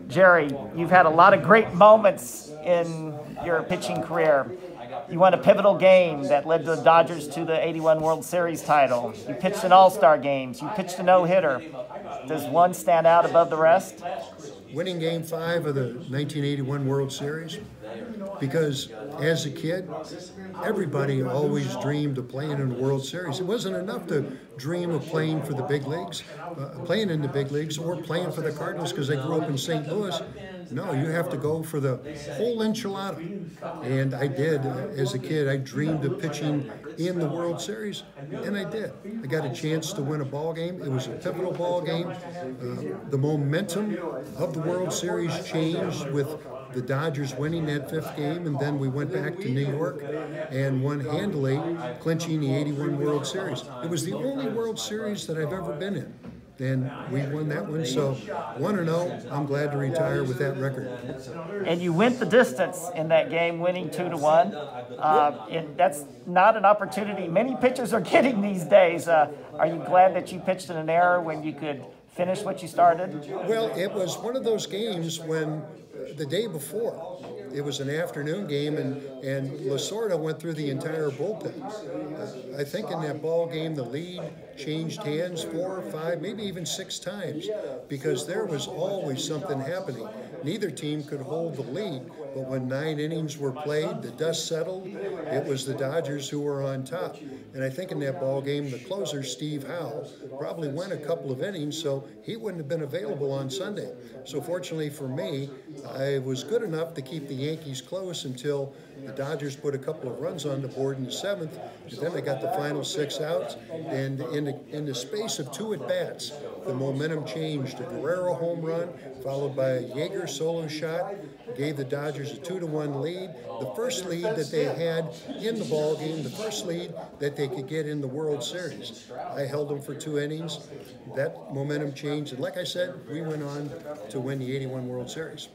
Jerry, you've had a lot of great moments in your pitching career. You won a pivotal game that led the Dodgers to the '81 World Series title. You pitched in All-Star games. You pitched a no-hitter. Does one stand out above the rest? Winning Game 5 of the 1981 World Series, because as a kid, everybody always dreamed of playing in the World Series. It wasn't enough to dream of playing for the big leagues, playing in the big leagues, or playing for the Cardinals because they grew up in St. Louis. No, you have to go for the whole enchilada. And I did. As a kid, I dreamed of pitching in the World Series, and I did. I got a chance to win a ball game. It was a pivotal ball game. The momentum of the World Series changed with the Dodgers winning that 5th game, and then we went back to New York and won handily, clinching the '81 World Series. It was the only World Series that I've ever been in, and we won that one. So 1-0, I'm glad to retire with that record. And you went the distance in that game, winning 2-1. And that's not an opportunity many pitchers are getting these days. Are you glad that you pitched in an era when you could finish what you started? Well, it was one of those games when the day before, it was an afternoon game, and Lasorda went through the entire bullpen. I think in that ball game, the lead changed hands 4 or 5, maybe even 6 times, because there was always something happening. Neither team could hold the lead, but when 9 innings were played, the dust settled, it was the Dodgers who were on top. And I think in that ball game, the closer, Steve Howe, probably went a couple of innings, so he wouldn't have been available on Sunday. So fortunately for me, I was good enough to keep the Yankees close until the Dodgers put a couple of runs on the board in the 7th, and then they got the final 6 outs, and in the space of 2 at-bats, the momentum changed. A Guerrero home run, followed by a Yeager solo shot, gave the Dodgers a 2-1 lead, the first lead that they had in the ball game, the first lead that they could get in the World Series. I held them for 2 innings. That momentum changed, and like I said, we went on to win the '81 World Series.